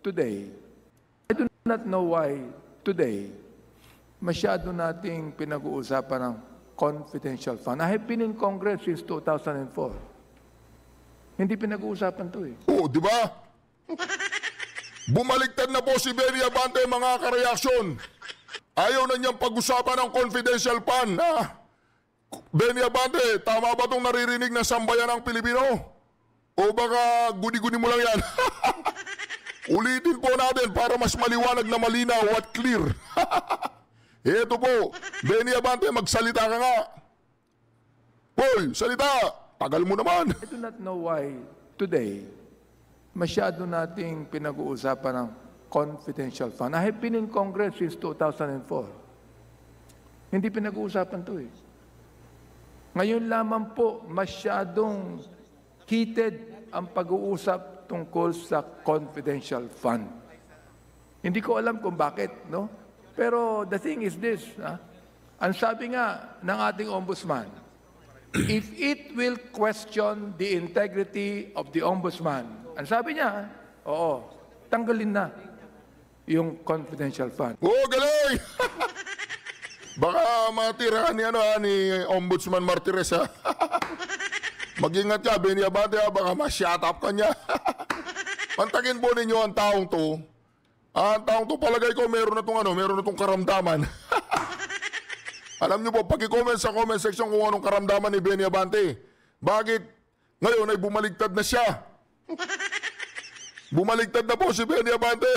today, I do not know why today, masyado nating pinag-uusapan ng confidential fund. I have been in Congress since 2004. Hindi pinag-uusapan to eh. Oo, di ba? Bumaliktad na po si Benny Abante, mga kareaksyon. Ayaw na niyang pag-usapan ng confidential fund. Benny Abante, tama ba itong naririnig ng sambayan ng Pilipino? O baka guni-guni mo lang yan? Ulitin po natin para mas maliwanag na malinaw at clear. Ito po, Benny Abante, magsalita ka nga. Hoy, salita! Tagal mo naman. I do not know why today, masyado nating pinag-uusapan ng confidential fund. I have been in Congress since 2004. Hindi pinag-uusapan to eh. Ngayon lamang po, masyadong heated ang pag-uusap tungkol sa confidential fund. Hindi ko alam kung bakit, no? Pero the thing is this, ang sabi nga ng ating ombudsman, if it will question the integrity of the ombudsman, ang sabi niya, oo, tanggalin na yung confidential fund. Oo, galing! Baka matira ni, ni Ombudsman Martires, ha? Mag-ingat ka, Benny Abante, ha? Baka ma-shut up ka niya. Pantagin po ninyo ang taong to. Ang taong to, palagay ko, meron na itong karamdaman. Alam niyo po, pag-i-comment sa comment section kung anong karamdaman ni Benny Abante. Bakit ngayon ay bumaligtad na siya? Bumaligtad na po si Benny Abante.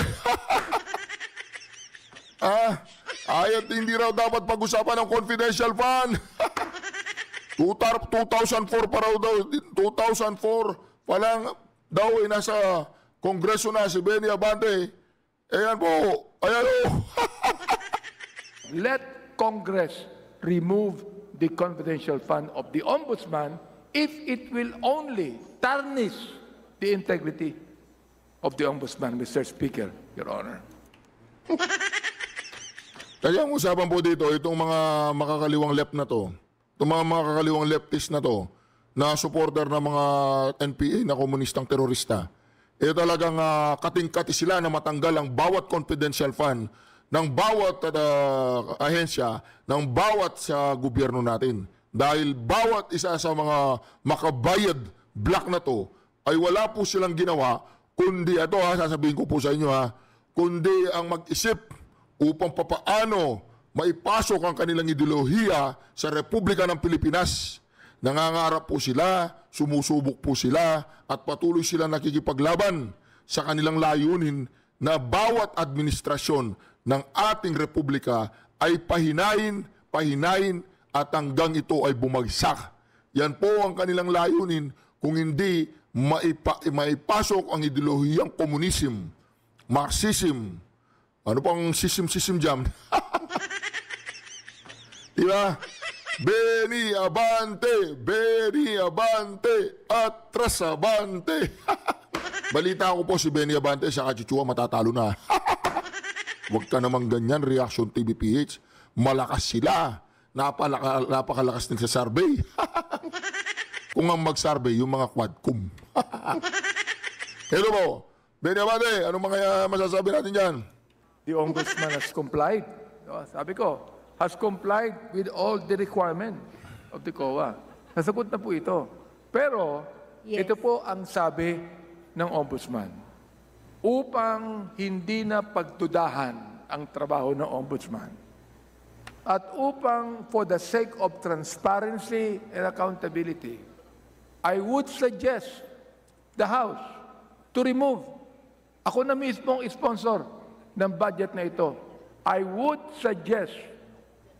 Ayat hindi raw dapat pag-usapan ng confidential fund. 2004 pa raw daw, 2004 pa lang daw ay nasa kongreso na si Benny Abante. Ayan po, ayan o. Let Congress remove the confidential fund of the ombudsman if it will only tarnish the integrity of the ombudsman, Mr. Speaker, Your Honor. Kaya ang usapan po dito, itong mga makakaliwang left na to, itong mga makakaliwang leftist na to, na supporter ng mga NPA na komunistang terorista, talagang kating-kati sila na matanggal ang bawat confidential fund ng bawat ahensya, ng bawat sa gobyerno natin. Dahil bawat isa sa mga makabayad black na to, ay wala po silang ginawa, kundi, ito sasabihin ko po sa inyo kundi ang mag-isip upang papaano maipasok ang kanilang ideolohiya sa Republika ng Pilipinas. Nangangarap po sila, sumusubok po sila, at patuloy sila nakikipaglaban sa kanilang layunin na bawat administrasyon ng ating Republika ay pahinain, at hanggang ito ay bumagsak. Yan po ang kanilang layunin kung hindi maipasok ang ideolohiyang komunism, Marxism. Ano pang system jam? Diba? Benny Abante, atras Abante. Balita ko po si Benny Abante sa Kachuchua matatalo na. Huwag ka naman ganyan, Reaction TV PH. Malakas sila. Napakalakas din sa survey. Kung ang mag-survey, yung mga quadcom. Hello po. Benny Abante, anong mga masasabi natin dyan? The ombudsman has complied. Sabi ko, has complied with all the requirement of the COA. Nasagot na po ito. Pero, ito po ang sabi ng ombudsman. Upang hindi na pagdudahan ang trabaho ng ombudsman at upang for the sake of transparency and accountability, I would suggest the House to remove. Ako na mismong sponsor ng budget na ito. I would suggest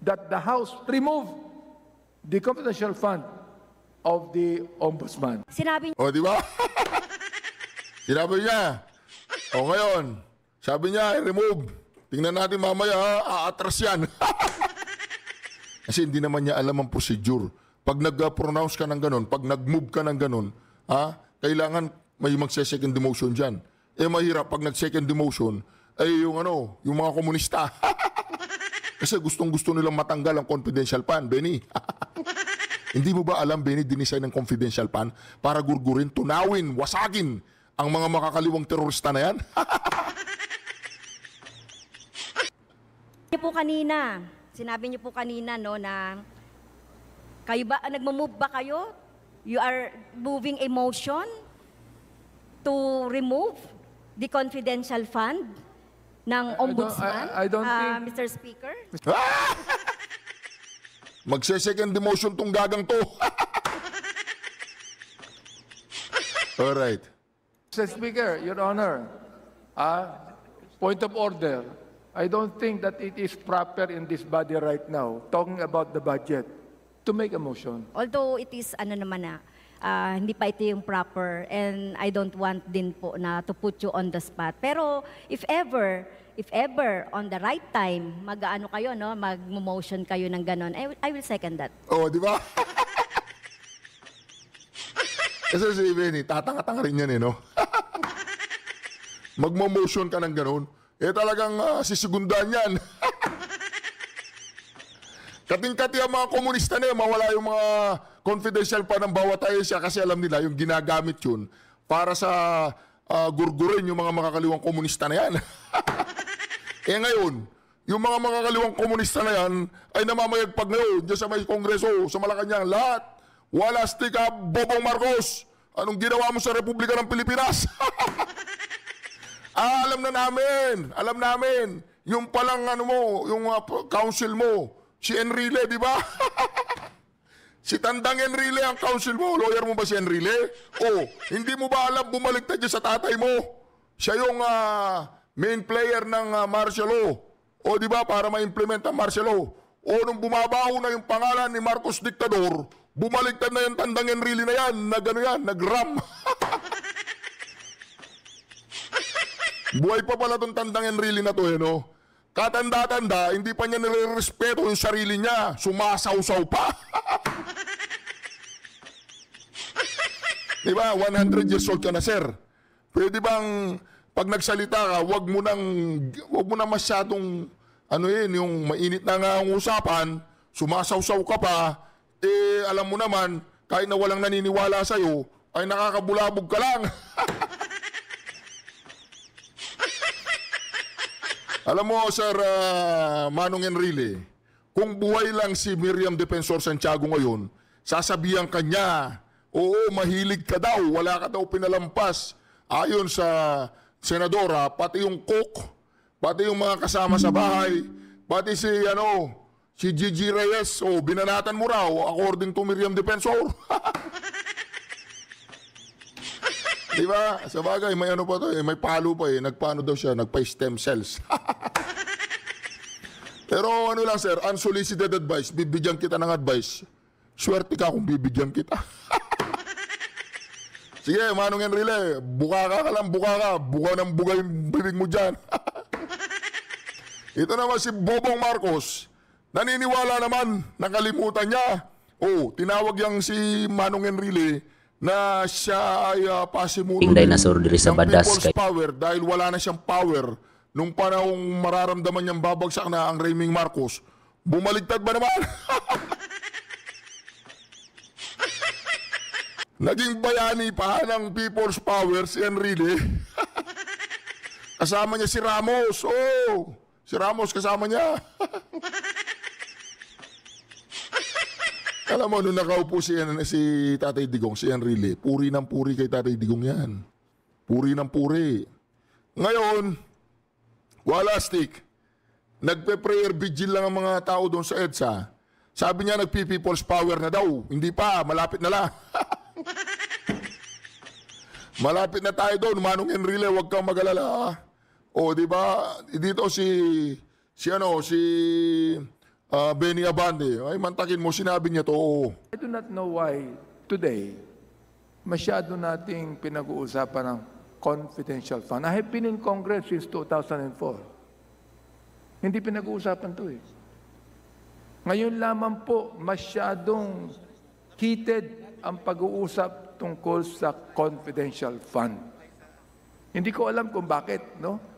that the House remove the confidential fund of the ombudsman. Sinabi O, di ba? Sinabi niya. O ngayon, sabi niya, remove. Tingnan natin mamaya, aatras yan. Kasi hindi naman niya alam ang procedure. Pag nag-pronounce ka ng ganun, pag nag-move ka ng ganun, kailangan may magse-second demotion dyan. Mahirap pag nag-second demotion, yung mga komunista. Kasi gustong-gusto nilang matanggal ang confidential fund, Benny. Hindi mo ba alam, Benny, dinisign ng confidential fund para gurgurin, tunawin, wasagin ang mga makakaliwang terorista na yan? Sinabi niyo po kanina, no, na kayo ba, nagmo-move ba kayo? You are moving a motion to remove the confidential fund ng ombudsman, I don't think- Mr. Speaker? Magse-second demotion tong gagang to. Alright. Mr. Speaker, Your Honor, point of order. I don't think that it is proper in this body right now, talking about the budget, to make a motion. Although it is hindi pa ito yung proper, and I don't want din po na to put you on the spot. Pero if ever on the right time, mag-motion kayo ng ganon, I will second that. Oh, di ba? Kasi si Benny, tatanga-tanga rin yan no? Magmo-motion ka ng ganon. Talagang sisigundan yan. Kating-kati ang mga komunista na yan, mawala yung mga confidential pa ng bawat ahensya kasi alam nila yung ginagamit yun para sa gurgurin yung mga makakaliwang komunista na yan. Ngayon, yung mga makakaliwang komunista na yan ay namamayagpag ngayon dyan sa may kongreso, sa Malacanang, lahat. Wala stick up, Bobong Marcos. Anong ginawa mo sa Republika ng Pilipinas? Alam namin. Yung palang yung council mo, si Enrile, di ba? Si Tandang Enrile ang council mo. Lawyer mo ba si Enrile? Hindi mo ba alam bumaliktad niya sa tatay mo? Siya yung main player ng martial law. Di ba? Para ma-implement ang martial law. Nung bumabaho na yung pangalan ni Marcos Diktador, bumaliktad na yung Tandang Enrile na yan, nag-ram. Buhay pa pala itong Tandang Enrile na to, no? Katanda-tanda, hindi pa niya nire-respeto yung sarili niya. Sumasaw-saw pa. Diba? 100 years old ka na, sir. Pwede bang pag nagsalita ka, wag mo nang masyadong yung mainit na nga ang usapan, sumasaw-saw ka pa, alam mo naman, kahit na walang naniniwala sa'yo, ay nakakabulabog ka lang. Alam mo, Sir Manong Enrile, kung buhay lang si Miriam Defensor Santiago ngayon, sasabihan ka niya, mahilig ka daw, wala ka daw pinalampas. Ayon sa senadora, pati yung cook, pati yung mga kasama sa bahay, pati si Gigi Reyes, binanatan mo raw, according to Miriam Defensor. Diba? Sa bagay, may pa to may palo pa nagpaano daw siya, nagpa-stem cells. Pero lang sir, unsolicited advice, bibigyan kita ng advice. Swerte ka kung bibigyan kita. Sige, Manong Enrile, buka ng buka yung bibig mo dyan. Ito naman si Bobong Marcos, naniniwala naman, nakalimutan niya. Tinawag yang si Manong Enrile na siya ay pasimuno dinosaur diri sa badas people's power dahil wala na siyang power nung panahong mararamdaman niyang babagsak na ang Rayming Marcos. Bumaligtad ba naman? Naging bayani pa ng people's power si Enrile. Kasama niya si Ramos. Si Ramos kasama niya. Alam mo, nung nakaupo si Tatay Digong, si Enrile, puri ng puri kay Tatay Digong yan. Puri ng puri. Ngayon, wala stick. Nagpe-prayer vigil lang ang mga tao doon sa EDSA. Sabi niya, nagpi-people's power na daw. Hindi pa, malapit na lang. Malapit na tayo doon, Manong Enrile, huwag kang mag-alala. Di ba? Dito si Benny Abante, ay mantakin mo, sinabi niya to. I do not know why today masyado nating pinag-uusapan ng confidential fund. I have been in Congress since 2004. Hindi pinag-uusapan to Ngayon lamang po masyadong heated ang pag-uusap tungkol sa confidential fund. Hindi ko alam kung bakit, no?